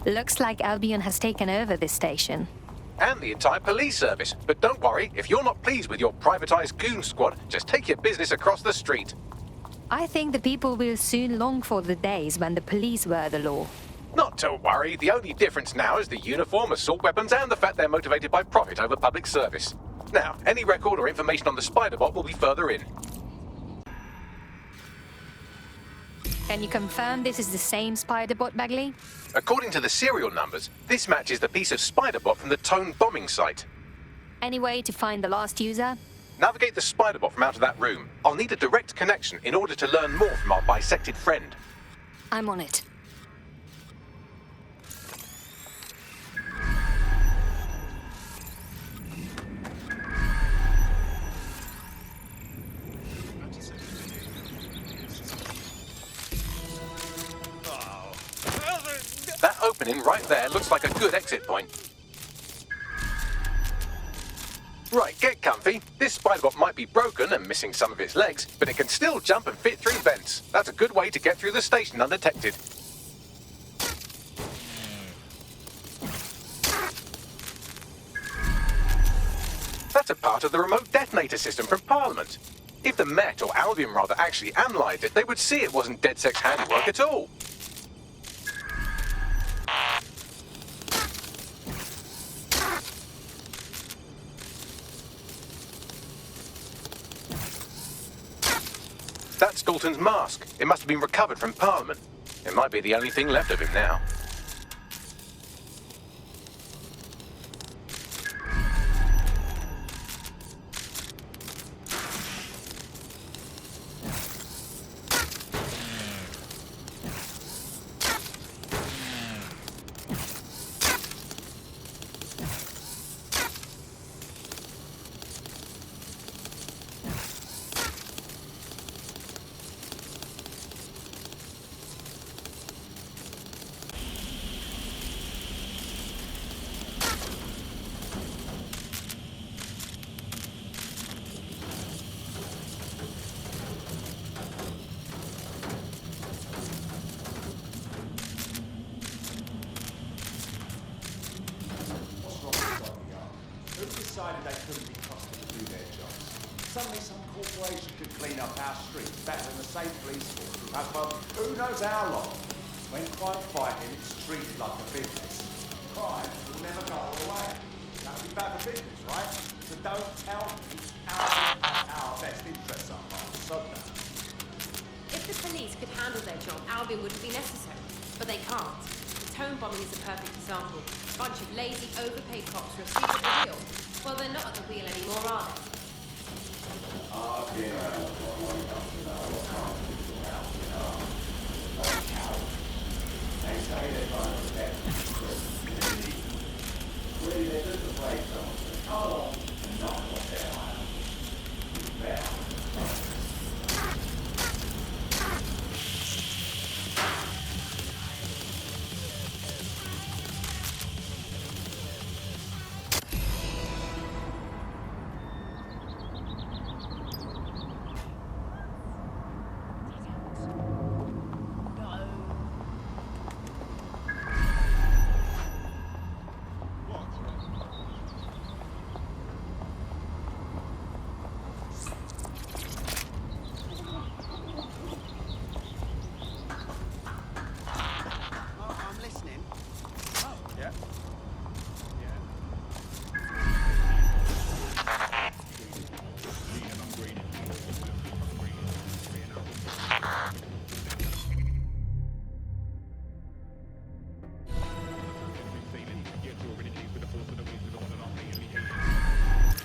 Looks like Albion has taken over this station. And the entire police service. But don't worry, if you're not pleased with your privatized goon squad, just take your business across the street. I think the people will soon long for the days when the police were the law. Not to worry, the only difference now is the uniform, assault weapons, and the fact they're motivated by profit over public service. Now, any record or information on the Spider-Bot will be further in. Can you confirm this is the same Spider-Bot, Bagley? According to the serial numbers, this matches the piece of Spider-Bot from the Tone bombing site. Any way to find the last user? Navigate the Spider-Bot from out of that room. I'll need a direct connection in order to learn more from our bisected friend. I'm on it. That opening right there looks like a good exit point. Right, get comfy. This Spider-Bot might be broken and missing some of its legs, but it can still jump and fit through vents. That's a good way to get through the station undetected. That's a part of the remote detonator system from Parliament. If the Met, or Albion rather, actually analysed it, they would see it wasn't DedSec's handiwork at all. That's Dalton's mask. It must have been recovered from Parliament. It might be the only thing left of him now. Decided they couldn't be trusted to do their jobs. Suddenly some corporation could clean up our streets better than the same police force we've had for who knows how long. When crime fighting, it's treated like a business. Crime will never go away. That would be bad for business, right? So don't tell me our best interests are part of. If the police could handle their job, Albion wouldn't be necessary. But they can't. The Tone bombing is a perfect example. A bunch of lazy, overpaid cops who are asleep at the wheel. Well, they're not at the wheel anymore, are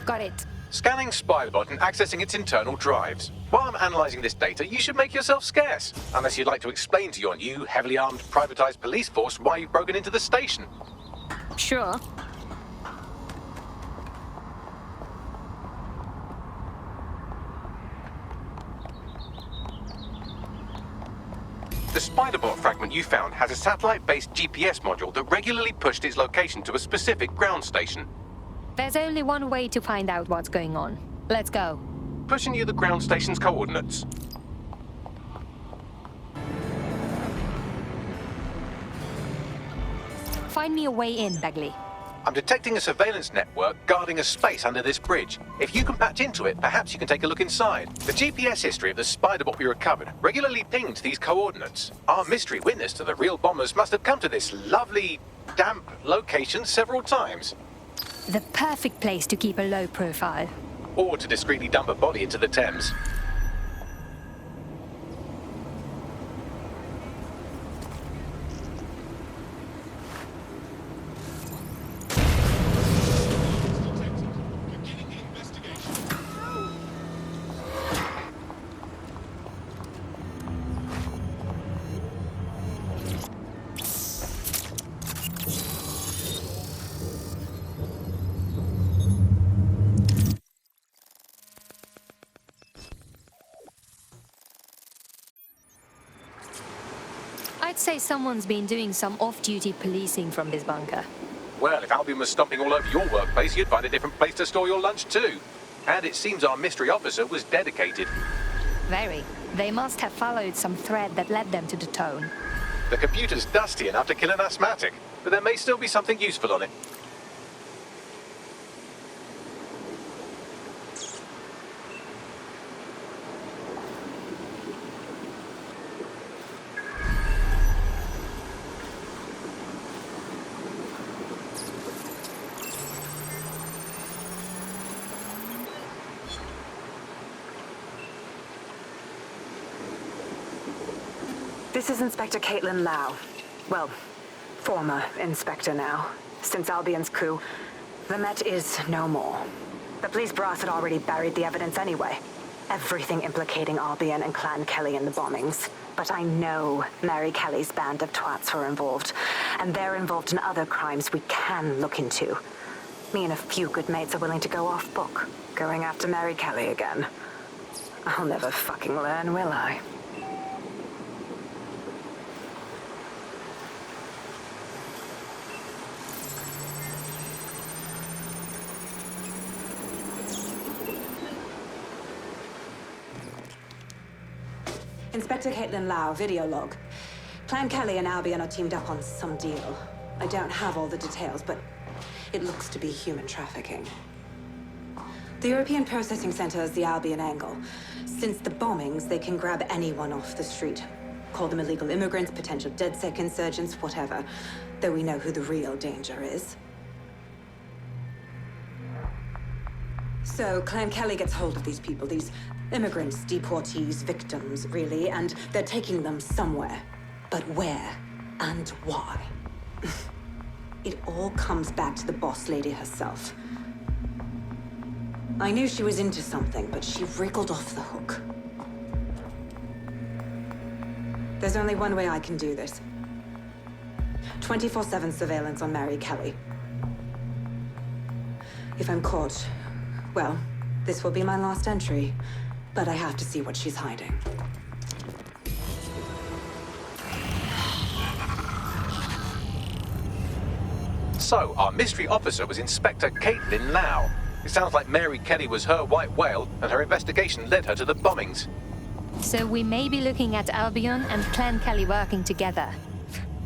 Got it. Scanning Spider-Bot and accessing its internal drives. While I'm analysing this data, you should make yourself scarce. Unless you'd like to explain to your new, heavily armed, privatised police force why you've broken into the station. Sure. The Spider-Bot fragment you found has a satellite-based GPS module that regularly pushed its location to a specific ground station. There's only one way to find out what's going on. Let's go. Pushing you the ground station's coordinates. Find me a way in, Bagley. I'm detecting a surveillance network guarding a space under this bridge. If you can patch into it, perhaps you can take a look inside. The GPS history of the spider bot we recovered regularly pinged these coordinates. Our mystery witness to the real bombers must have come to this lovely, damp location several times. The perfect place to keep a low profile. Or to discreetly dump a body into the Thames. I'd say someone's been doing some off-duty policing from this bunker. Well, if Albion was stomping all over your workplace, you'd find a different place to store your lunch too. And it seems our mystery officer was dedicated. Very. They must have followed some thread that led them to the tone. The computer's dusty enough to kill an asthmatic, but there may still be something useful on it. This is Inspector Caitlin Lau. Well, former inspector now. Since Albion's coup, the Met is no more. The police brass had already buried the evidence anyway. Everything implicating Albion and Clan Kelley in the bombings. But I know Mary Kelley's band of twats were involved, and they're involved in other crimes we can look into. Me and a few good mates are willing to go off book, going after Mary Kelley again. I'll never fucking learn, will I? Inspector Caitlin Lau, video log. Clan Kelley and Albion are teamed up on some deal. I don't have all the details, but it looks to be human trafficking. The European Processing Center is the Albion angle. Since the bombings, they can grab anyone off the street. Call them illegal immigrants, potential DedSec insurgents, whatever. Though we know who the real danger is. So, Clan Kelley gets hold of these people, these immigrants, deportees, victims, really, and they're taking them somewhere. But where and why? It all comes back to the boss lady herself. I knew she was into something, but she wriggled off the hook. There's only one way I can do this. 24/7 surveillance on Mary Kelley. If I'm caught, well, this will be my last entry. But I have to see what she's hiding. So, our mystery officer was Inspector Caitlin Lau. It sounds like Mary Kelley was her white whale, and her investigation led her to the bombings. So we may be looking at Albion and Clan Kelley working together.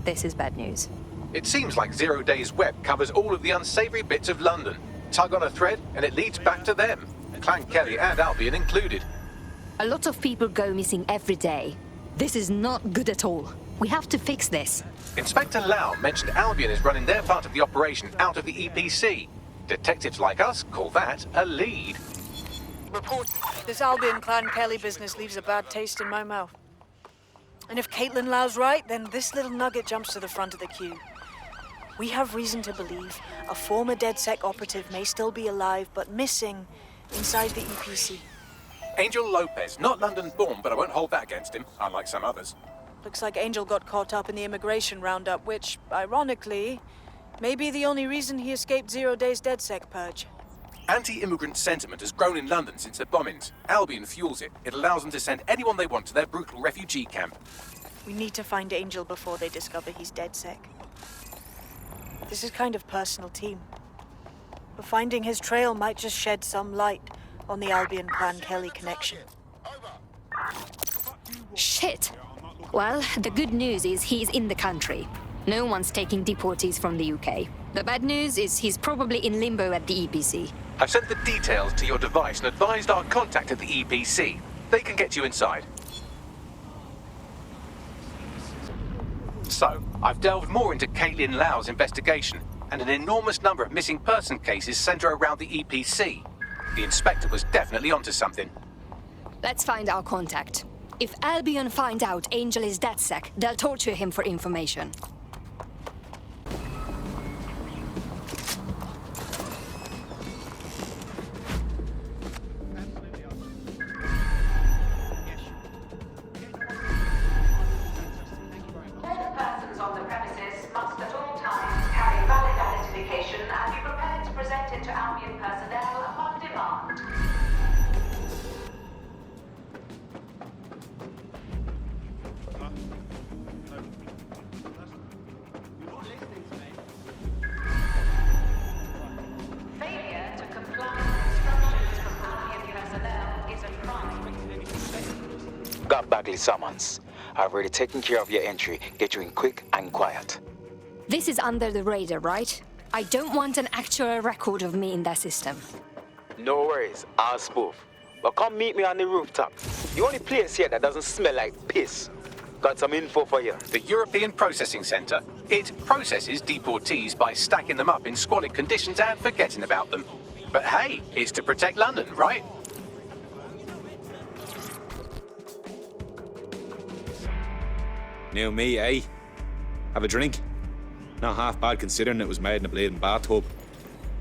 This is bad news. It seems like Zero Days Web covers all of the unsavory bits of London. Tug on a thread, and it leads back to them. Clan Kelley and Albion included. A lot of people go missing every day. This is not good at all. We have to fix this. Inspector Lau mentioned Albion is running their part of the operation out of the EPC. Detectives like us call that a lead. Report. This Albion Clan Kelley business leaves a bad taste in my mouth. And if Caitlin Lau's right, then this little nugget jumps to the front of the queue. We have reason to believe a former DedSec operative may still be alive, but missing inside the EPC. Angel Lopez, not London-born, but I won't hold that against him, unlike some others. Looks like Angel got caught up in the immigration roundup, which, ironically, may be the only reason he escaped 0 Days DedSec purge. Anti-immigrant sentiment has grown in London since the bombings. Albion fuels it. It allows them to send anyone they want to their brutal refugee camp. We need to find Angel before they discover he's DedSec. This is kind of personal team. But finding his trail might just shed some light on the Albion Clan Kelley connection. Shit! Well, the good news is he's in the country. No one's taking deportees from the UK. The bad news is he's probably in limbo at the EPC. I've sent the details to your device and advised our contact at the EPC. They can get you inside. So, I've delved more into Caitlin Lau's investigation, and an enormous number of missing person cases center around the EPC. The inspector was definitely onto something. Let's find our contact. If Albion find out Angel is DedSec, they'll torture him for information. Persons on the premises must at all times carry valid identification and be prepared to present it to Albion personnel upon demand. Failure to comply with instructions from Albion personnel is a crime. Got Bagley summons. I've already taken care of your entry. Get you in quick and quiet. This is under the radar, right? I don't want an actual record of me in their system. No worries, I'll spoof. But come meet me on the rooftop. The only place here that doesn't smell like piss. Got some info for you. The European Processing Centre. It processes deportees by stacking them up in squalid conditions and forgetting about them. But hey, it's to protect London, right? New me, eh? Have a drink? Not half bad considering it was made in a bleeding bathtub.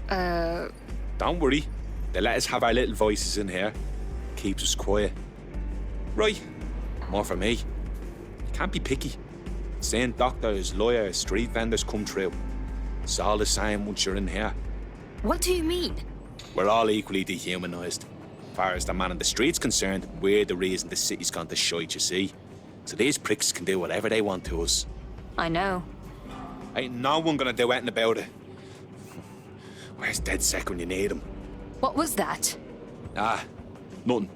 Don't worry. They let us have our little voices in here. Keeps us quiet. Right. More for me. You can't be picky. Seeing doctors, lawyers, street vendors come through. It's all the same once you're in here. What do you mean? We're all equally dehumanised. As far as the man in the street's concerned, we're the reason the city's gone to shite, you see. So these pricks can do whatever they want to us. I know. Ain't no one gonna do anything about it. Where's DedSec when you need him? What was that? Ah, nothing.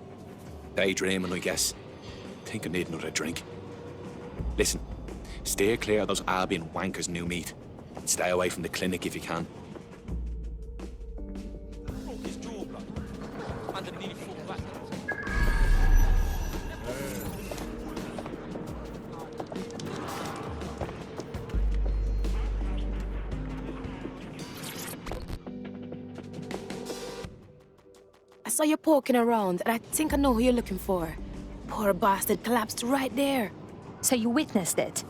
Daydreaming, I guess. Think I need another drink. Listen, steer clear of those Albion wankers' new meat. Stay away from the clinic if you can. I saw you poking around, and I think I know who you're looking for. Poor bastard collapsed right there. So you witnessed it?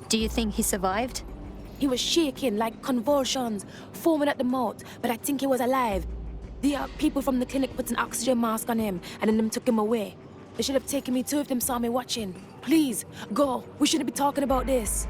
Do you think he survived? He was shaking like convulsions, foaming at the mouth, but I think he was alive. The people from the clinic put an oxygen mask on him, and then them took him away. They should have taken me too if them saw me watching. Please, go. We shouldn't be talking about this.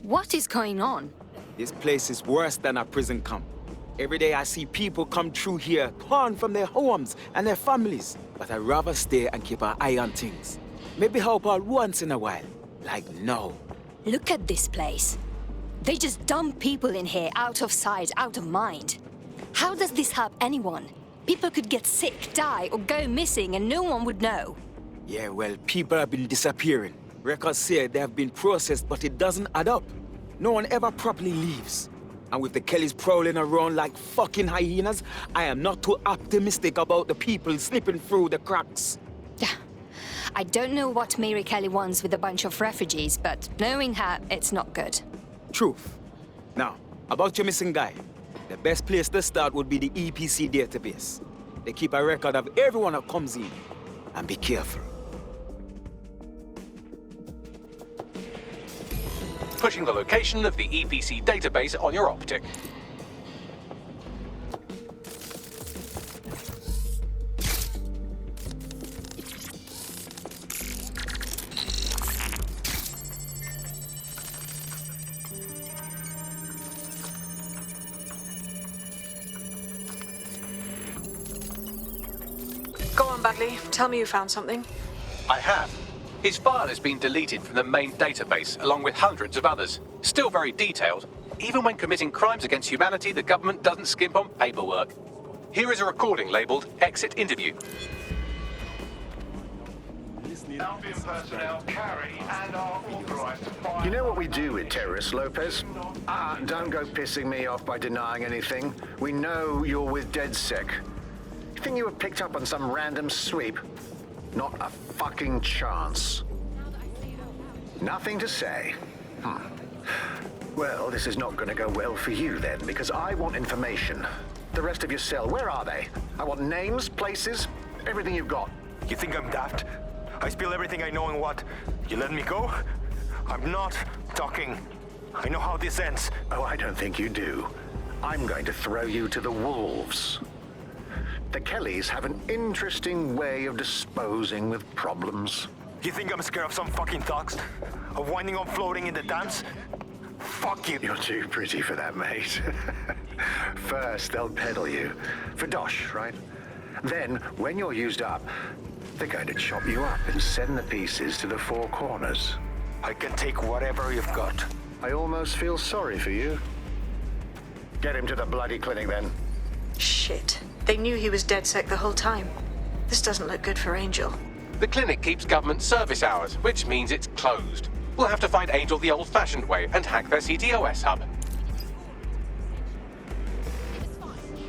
What is going on? This place is worse than a prison camp. Every day I see people come through here, torn from their homes and their families. But I'd rather stay and keep an eye on things. Maybe help out once in a while. Like now. Look at this place. They just dump people in here out of sight, out of mind. How does this help anyone? People could get sick, die, or go missing and no one would know. Yeah, well, people have been disappearing. Records say they have been processed, but it doesn't add up. No one ever properly leaves. And with the Kellys prowling around like fucking hyenas, I am not too optimistic about the people slipping through the cracks. I don't know what Mary Kelley wants with a bunch of refugees, but knowing her, it's not good. Truth. Now, about your missing guy. The best place to start would be the EPC database. They keep a record of everyone that comes in. And be careful. Pushing the location of the EPC database on your optic. on, Bagley. Tell me you found something. I have. His file has been deleted from the main database, along with hundreds of others. Still very detailed. Even when committing crimes against humanity, the government doesn't skimp on paperwork. Here is a recording labelled Exit Interview. Albion personnel carry and are authorized to fire. You know what we do with terrorists, Lopez? Don't go pissing me off by denying anything. We know you're with DedSec. You think you were picked up on some random sweep? Not a fucking chance. Nothing to say. Well, this is not going to go well for you then, because I want information. The rest of your cell, where are they? I want names, places, everything you've got. You think I'm daft? I spill everything I know and what? You let me go? I'm not talking. I know how this ends. Oh, I don't think you do. I'm going to throw you to the wolves. The Kelleys have an interesting way of disposing with problems. You think I'm scared of some fucking thugs? Of winding up floating in the dance? Fuck you. You're too pretty for that, mate. First, they'll peddle you. For dosh, right? Then, when you're used up, they're going to chop you up and send the pieces to the four corners. I can take whatever you've got. I almost feel sorry for you. Get him to the bloody clinic, then. Shit. They knew he was DedSec the whole time. This doesn't look good for Angel. The clinic keeps government service hours, which means it's closed. We'll have to find Angel the old-fashioned way and hack their CTOS hub.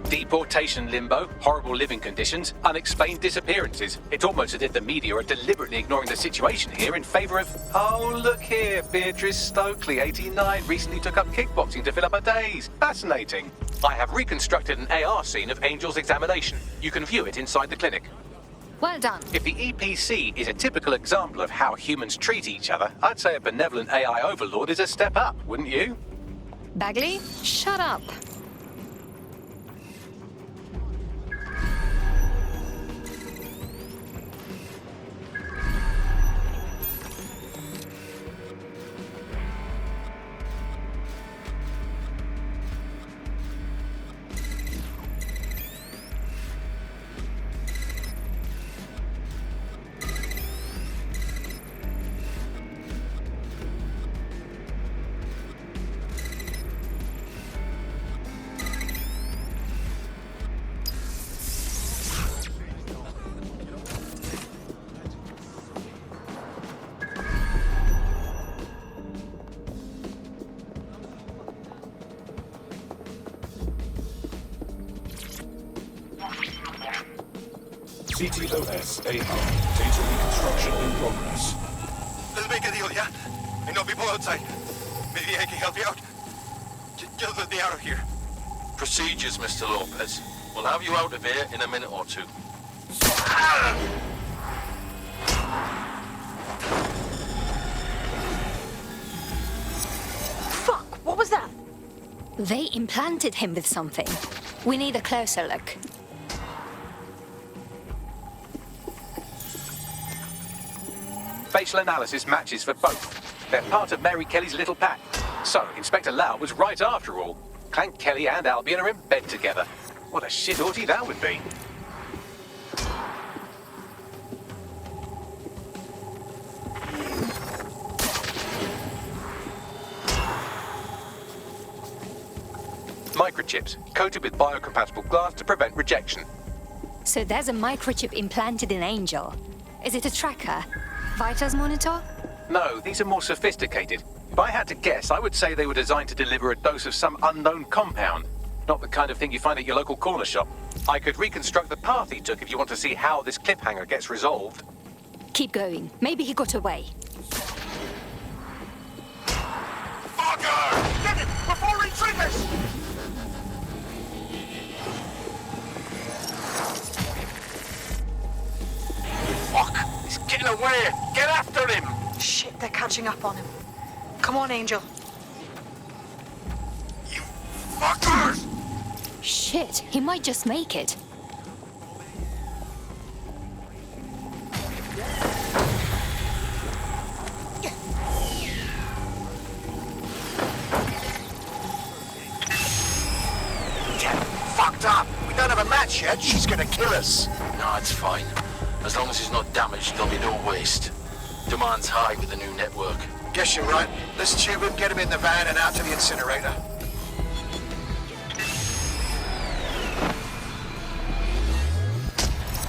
Deportation limbo, horrible living conditions, unexplained disappearances. It's almost as if the media are deliberately ignoring the situation here in favor of... Oh, look here, Beatrice Stokely, 89, recently took up kickboxing to fill up her days. Fascinating. I have reconstructed an AR scene of Angel's examination. You can view it inside the clinic. Well done. If the EPC is a typical example of how humans treat each other, I'd say a benevolent AI overlord is a step up, wouldn't you? Bagley, shut up. CTOS A-Hub. Data reconstruction in progress. Let's make a deal, yeah? I know people outside. Maybe I can help you out. Just let me out of here. Procedures, Mr. Lopez. We'll have you out of here in a minute or two. Fuck! What was that? They implanted him with something. We need a closer look. Facial analysis matches for both. They're part of Mary Kelly's little pack. So, Inspector Lau was right after all. Clank Kelley and Albion are in bed together. What a shit orgy that would be. Microchips, coated with biocompatible glass to prevent rejection. So there's a microchip implanted in Angel. Is it a tracker? Vitals monitor? No, these are more sophisticated. If I had to guess, I would say they were designed to deliver a dose of some unknown compound. Not the kind of thing you find at your local corner shop. I could reconstruct the path he took if you want to see how this cliffhanger gets resolved. Keep going. Maybe he got away. Fucker! Get it! Before he triggers! Fuck! He's getting away! Get after him! Shit, they're catching up on him. Come on, Angel. You fuckers! Shit, he might just make it. Get fucked up! We don't have a match yet. She's gonna kill us. No, it's fine. As long as he's not damaged, there'll be no waste. Demand's high with the new network. Guess you're right. Let's tube him, get him in the van and out to the incinerator.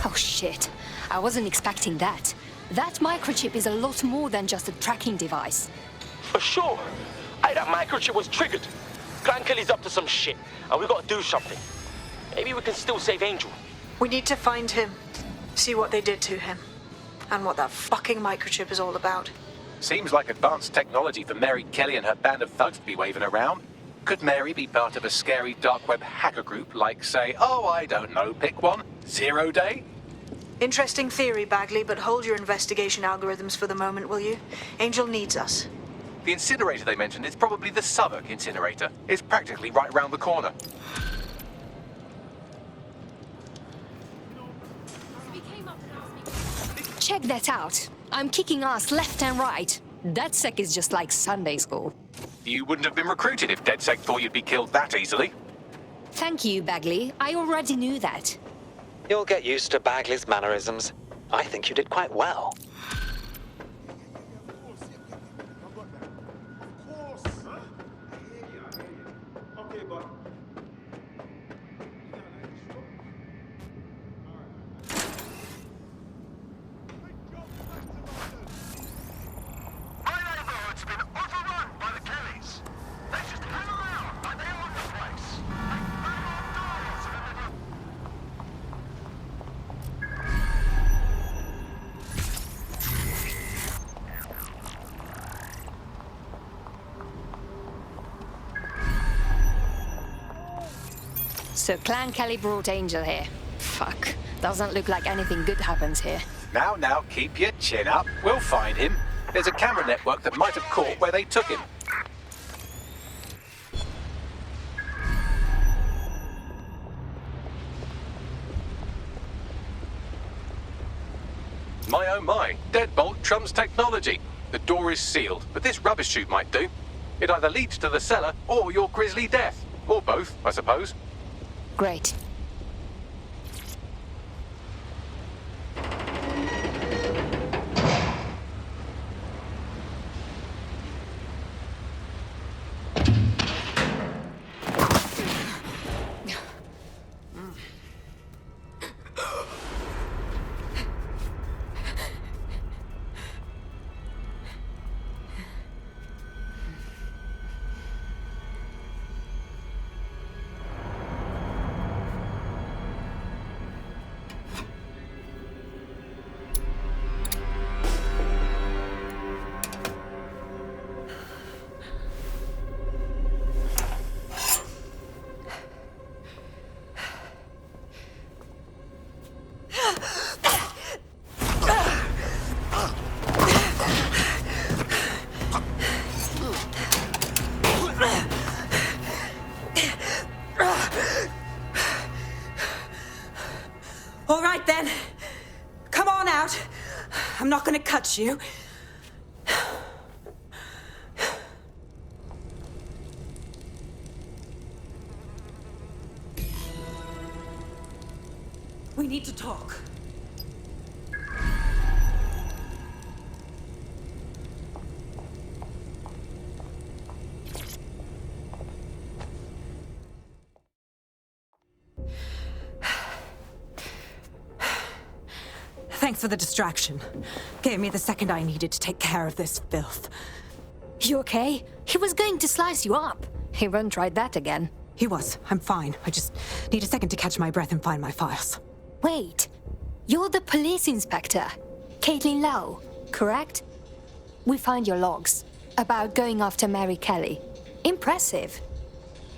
Oh shit. I wasn't expecting that. That microchip is a lot more than just a tracking device. For sure. Hey, that microchip was triggered. Clan Kelley's up to some shit, and we gotta do something. Maybe we can still save Angel. We need to find him, see what they did to him, and what that fucking microchip is all about. Seems like advanced technology for Mary Kelley and her band of thugs to be waving around. Could Mary be part of a scary dark web hacker group like, say, oh, I don't know, pick one, 0 Day? Interesting theory, Bagley, but hold your investigation algorithms for the moment, will you? Angel needs us. The incinerator they mentioned is probably the Southwark incinerator. It's practically right round the corner. Check that out. I'm kicking ass left and right. DedSec is just like Sunday school. You wouldn't have been recruited if DedSec thought you'd be killed that easily. Thank you, Bagley. I already knew that. You'll get used to Bagley's mannerisms. I think you did quite well. So Clan Kelley brought Angel here. Fuck. Doesn't look like anything good happens here. Now, keep your chin up. We'll find him. There's a camera network that might have caught where they took him. My oh my, deadbolt trumps technology. The door is sealed, but this rubbish chute might do. It either leads to the cellar or your grisly death. Or both, I suppose. Great. All right, then. Come on out. I'm not gonna cut you. We need to talk. Thanks for the distraction. Gave me the second I needed to take care of this filth. You okay? He was going to slice you up. He won't try that again. He was. I'm fine. I just need a second to catch my breath and find my files. Wait. You're the police inspector, Caitlin Lau, correct? We find your logs about going after Mary Kelley. Impressive.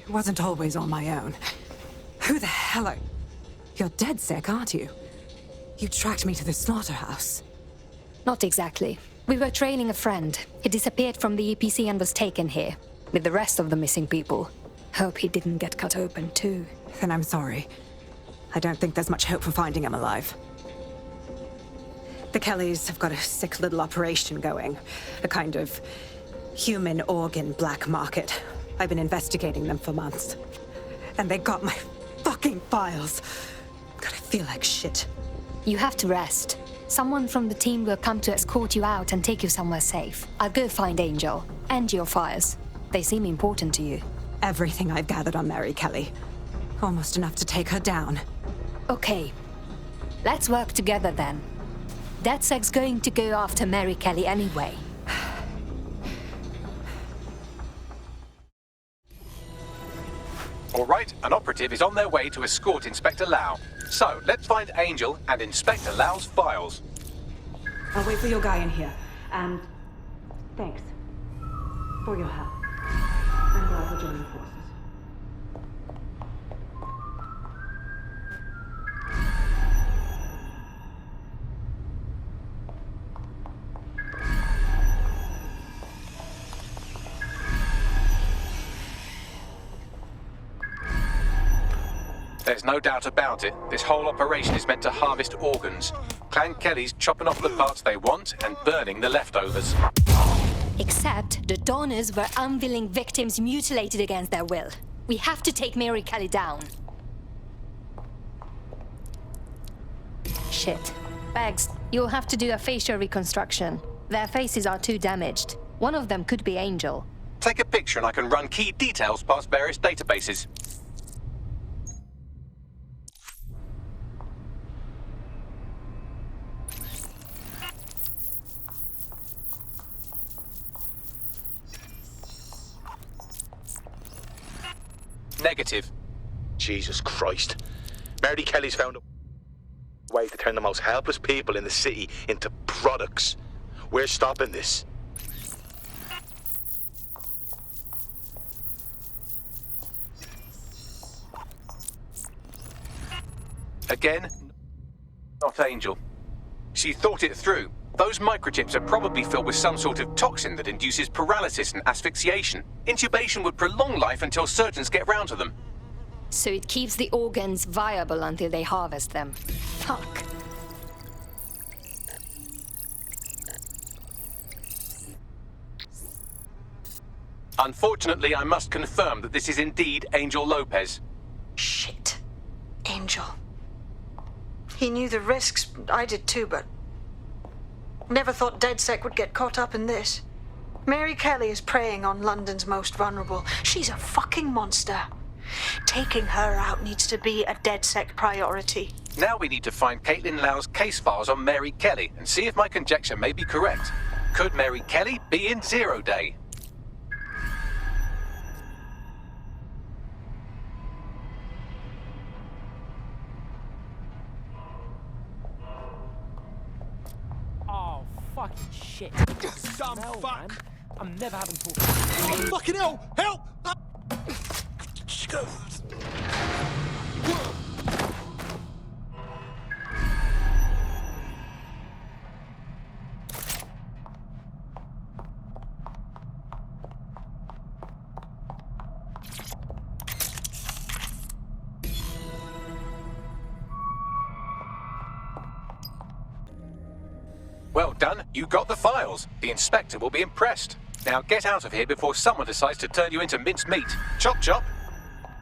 It wasn't always on my own. Who the hell are... You're DedSec, aren't you? You tracked me to the slaughterhouse. Not exactly. We were trailing a friend. He disappeared from the EPC and was taken here, with the rest of the missing people. Hope he didn't get cut open, too. Then I'm sorry. I don't think there's much hope for finding him alive. The Kelleys have got a sick little operation going. A kind of human organ black market. I've been investigating them for months. And they got my fucking files. God, I feel like shit. You have to rest. Someone from the team will come to escort you out and take you somewhere safe. I'll go find Angel. And your fires. They seem important to you. Everything I've gathered on Mary Kelley. Almost enough to take her down. Okay. Let's work together then. DedSec's going to go after Mary Kelley anyway. All right, an operative is on their way to escort Inspector Lau. So, let's find Angel and Inspector Lau's files. I'll wait for your guy in here. And thanks for your help. I'm glad we're joining forces. There's no doubt about it. This whole operation is meant to harvest organs. Clan Kelley's chopping off the parts they want and burning the leftovers. Except the donors were unwilling victims mutilated against their will. We have to take Mary Kelley down. Shit. Bags, you'll have to do a facial reconstruction. Their faces are too damaged. One of them could be Angel. Take a picture and I can run key details past various databases. Negative. Jesus Christ. Mary Kelley's found a way to turn the most helpless people in the city into products. We're stopping this. Again, not Angel. She thought it through. Those microchips are probably filled with some sort of toxin that induces paralysis and asphyxiation. Intubation would prolong life until surgeons get round to them. So it keeps the organs viable until they harvest them. Fuck. Unfortunately, I must confirm that this is indeed Angel Lopez. Shit. Angel. He knew the risks. I did too, but never thought DedSec would get caught up in this. Mary Kelley is preying on London's most vulnerable. She's a fucking monster. Taking her out needs to be a DedSec priority. Now we need to find Caitlin Lau's case files on Mary Kelley and see if my conjecture may be correct. Could Mary Kelley be in Zero Day? Oh, fucking shit. Some hell, fuck. man. I'm never having talk. Oh, fucking hell! Help! Well done, you got the files. The inspector will be impressed. Now get out of here before someone decides to turn you into minced meat. Chop chop.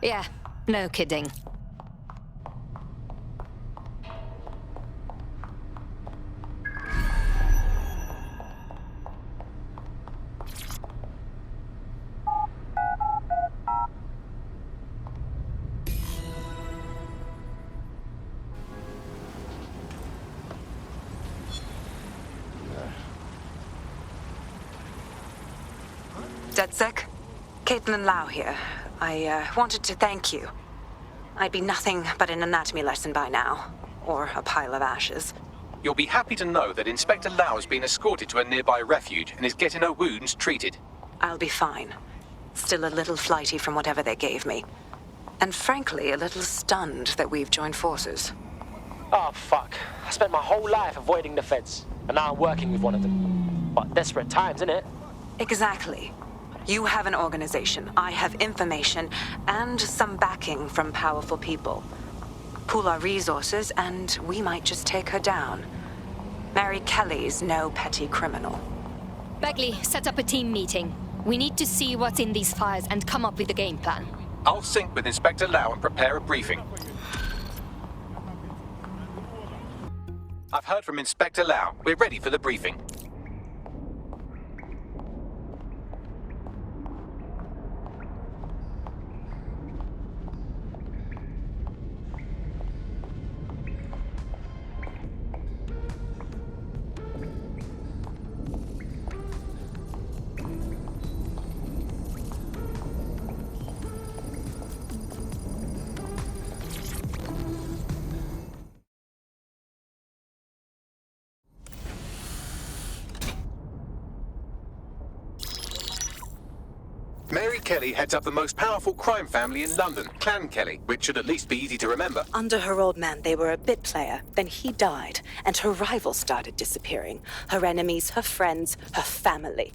Yeah, no kidding. DedSec? Caitlin Lau here. I wanted to thank you. I'd be nothing but an anatomy lesson by now. Or a pile of ashes. You'll be happy to know that Inspector Lau has been escorted to a nearby refuge and is getting her wounds treated. I'll be fine. Still a little flighty from whatever they gave me. And frankly, a little stunned that we've joined forces. Oh, fuck. I spent my whole life avoiding the feds, and now I'm working with one of them. But desperate times, innit? Exactly. You have an organization, I have information, and some backing from powerful people. Pool our resources, and we might just take her down. Mary Kelley's no petty criminal. Bagley, set up a team meeting. We need to see what's in these files and come up with a game plan. I'll sync with Inspector Lau and prepare a briefing. I've heard from Inspector Lau. We're ready for the briefing. Mary Kelley heads up the most powerful crime family in London, Clan Kelley, which should at least be easy to remember. Under her old man, they were a bit player. Then he died, and her rivals started disappearing. Her enemies, her friends, her family.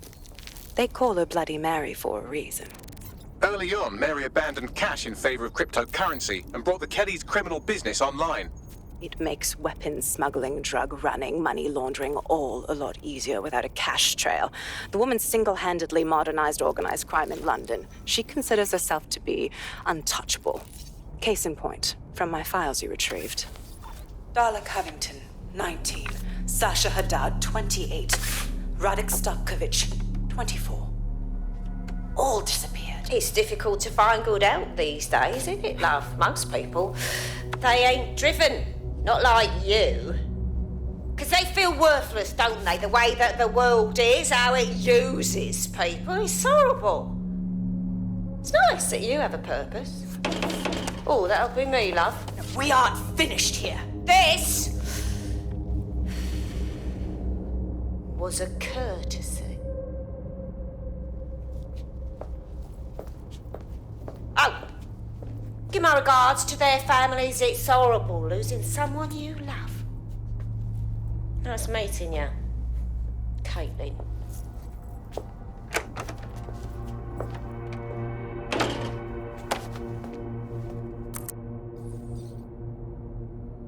They call her Bloody Mary for a reason. Early on, Mary abandoned cash in favor of cryptocurrency and brought the Kellys' criminal business online. It makes weapons smuggling, drug running, money laundering all a lot easier without a cash trail. The woman single-handedly modernized organized crime in London. She considers herself to be untouchable. Case in point, from my files you retrieved. Darla Covington, 19. Sasha Haddad, 28. Radek Starkovich, 24. All disappeared. It's difficult to find good help these days, isn't it, love? Most people, they ain't driven. Not like you. 'Cause they feel worthless, don't they? The way that the world is, how it uses people. It's horrible. It's nice that you have a purpose. Oh, that'll be me, love. We aren't finished here. This was a courtesy. Oh! Give my regards to their families. It's horrible losing someone you love. Nice meeting you, Caitlin.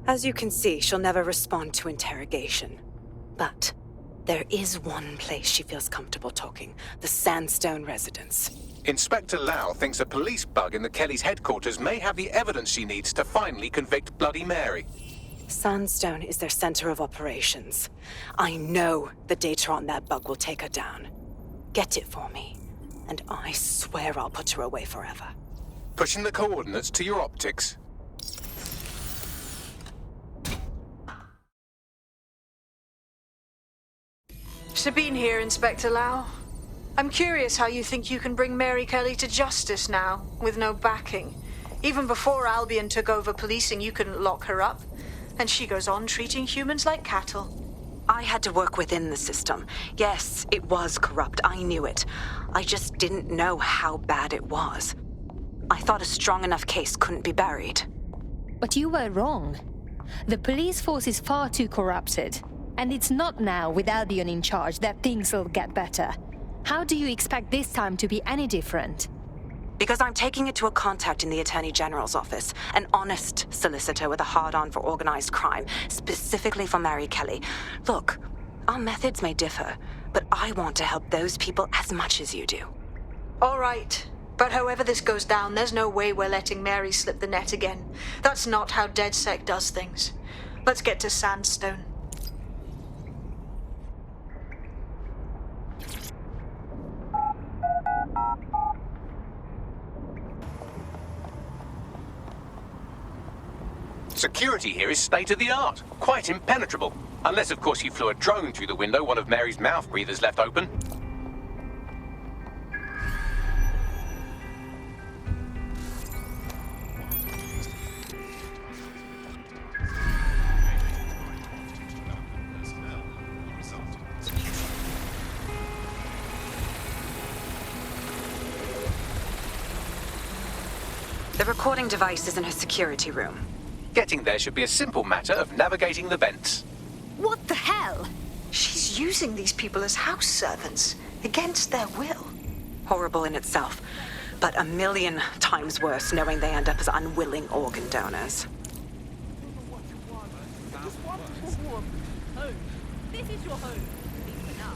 As you can see, she'll never respond to interrogation. But there is one place she feels comfortable talking, the Sandstone residence. Inspector Lau thinks a police bug in the Kellys' headquarters may have the evidence she needs to finally convict Bloody Mary. Sandstone is their center of operations. I know the data on that bug will take her down. Get it for me, and I swear I'll put her away forever. Pushing the coordinates to your optics. Sabine here, Inspector Lau. I'm curious how you think you can bring Mary Kelley to justice now, with no backing. Even before Albion took over policing, you couldn't lock her up. And she goes on treating humans like cattle. I had to work within the system. Yes, it was corrupt. I knew it. I just didn't know how bad it was. I thought a strong enough case couldn't be buried. But you were wrong. The police force is far too corrupted. And it's not now, with Albion in charge, that things will get better. How do you expect this time to be any different? Because I'm taking it to a contact in the Attorney General's office, an honest solicitor with a hard-on for organized crime, specifically for Mary Kelley. Look, our methods may differ, but I want to help those people as much as you do. All right. But however this goes down, there's no way we're letting Mary slip the net again. That's not how DedSec does things. Let's get to Sandstone. Security here is state-of-the-art, quite impenetrable. Unless, of course, you flew a drone through the window one of Mary's mouth breathers left open. The recording device is in her security room. Getting there should be a simple matter of navigating the vents. What the hell? She's using these people as house servants, against their will. Horrible in itself, but a million times worse knowing they end up as unwilling organ donors. This is your home, at least for now.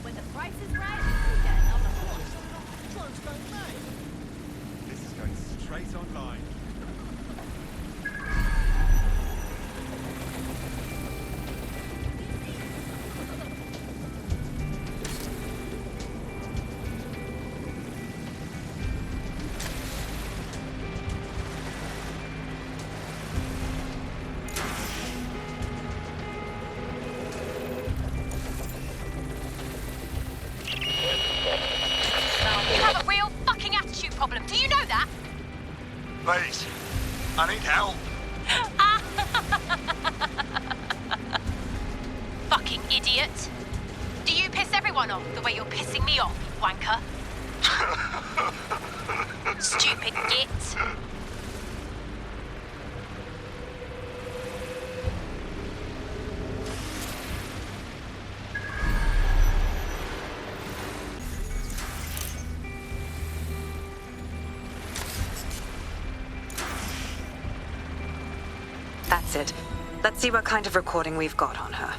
When the price is right, you'll get another horse. Drone's going mad. This is going straight online. Please. I need help. Fucking idiot. Do you piss everyone off the way you're pissing me off, wanker? Stupid git. That's it. Let's see what kind of recording we've got on her.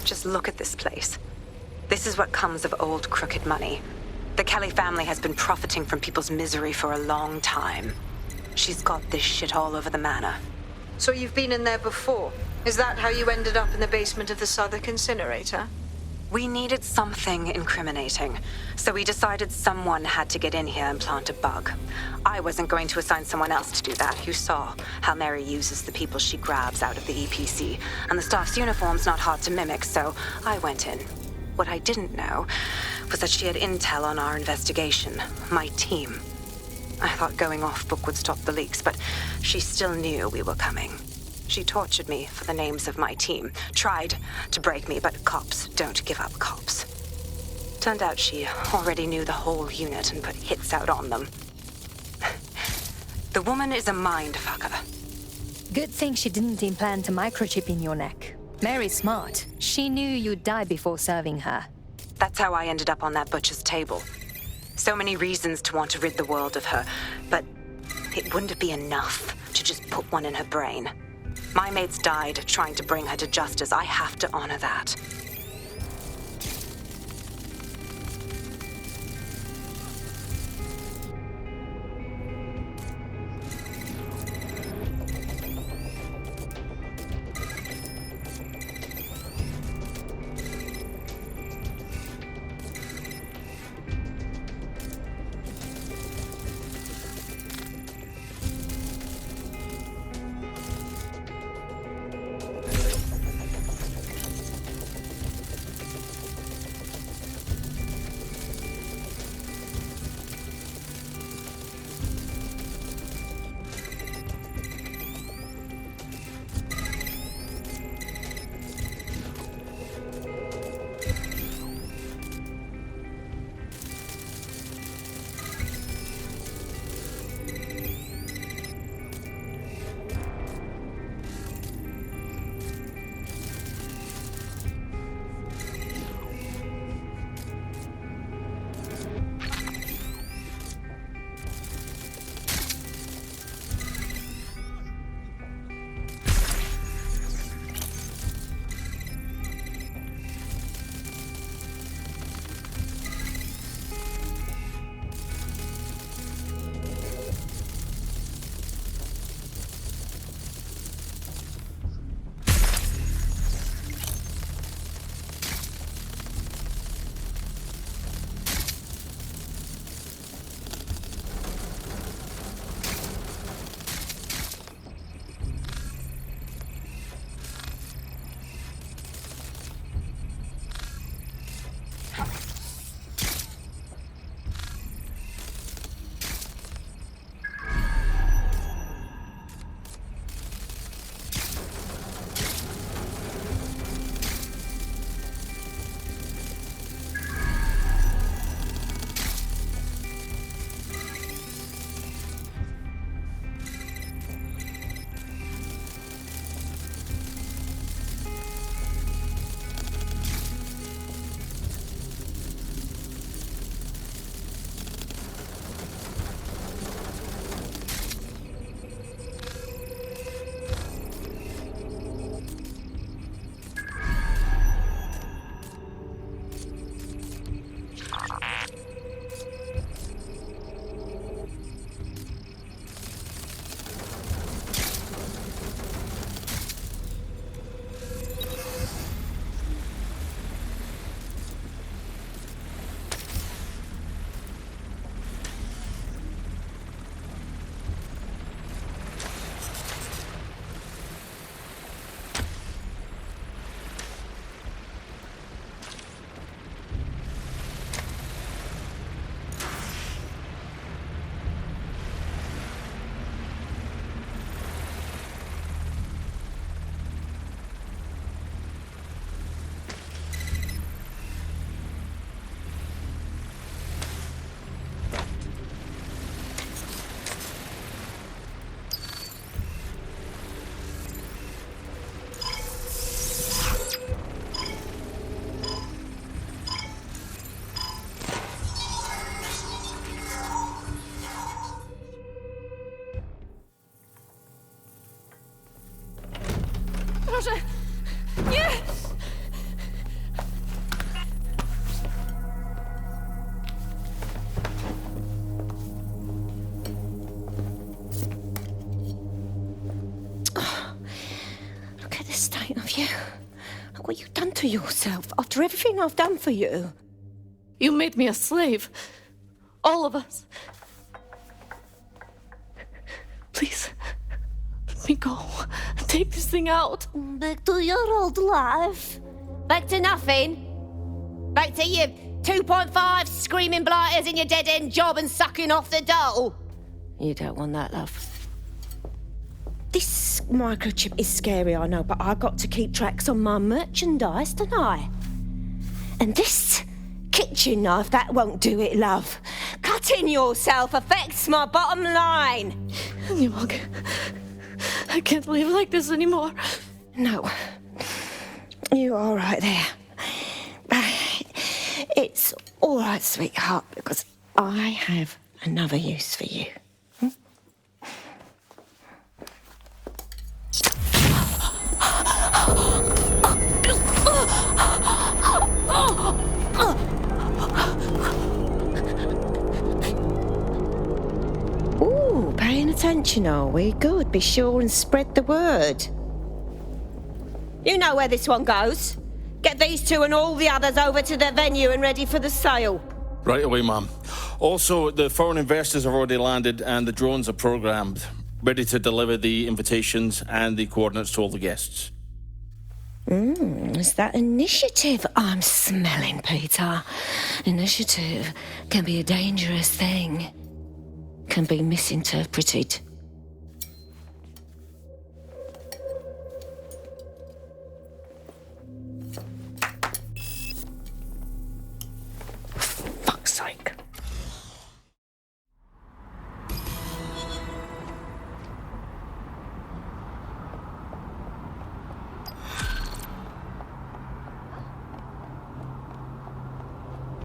Just look at this place. This is what comes of old crooked money. The Kelley family has been profiting from people's misery for a long time. She's got this shit all over the manor. So you've been in there before? Is that how you ended up in the basement of the Southwark incinerator? We needed something incriminating, so we decided someone had to get in here and plant a bug. I wasn't going to assign someone else to do that. You saw how Mary uses the people she grabs out of the EPC, and the staff's uniform's not hard to mimic, so I went in. What I didn't know was that she had intel on our investigation, my team. I thought going off book would stop the leaks, but she still knew we were coming. She tortured me for the names of my team, tried to break me, but cops don't give up cops. Turned out she already knew the whole unit and put hits out on them. The woman is a mind-fucker. Good thing she didn't implant a microchip in your neck. Mary's smart. She knew you'd die before serving her. That's how I ended up on that butcher's table. So many reasons to want to rid the world of her, but it wouldn't be enough to just put one in her brain. My mates died trying to bring her to justice. I have to honor that. point of view. What you done to yourself after everything I've done for you? You made me a slave. All of us. Please, let me go. Take this thing out. Back to your old life. Back to nothing. Back to you 2.5 screaming blighters in your dead-end job and sucking off the dole. You don't want that, love. This microchip is scary, I know, but I got to keep tracks on my merchandise, don't I? And this kitchen knife, that won't do it, love. Cutting yourself affects my bottom line. I can't live like this anymore. No. You're all right there. It's all right, sweetheart, because I have another use for you. Ooh, paying attention, are we? Good. Be sure and spread the word. You know where this one goes. Get these two and all the others over to the venue and ready for the sale. Right away, Mum. Also, the foreign investors have already landed and the drones are programmed, ready to deliver the invitations and the coordinates to all the guests. It's that initiative I'm smelling, Peter. Initiative can be a dangerous thing. Can be misinterpreted.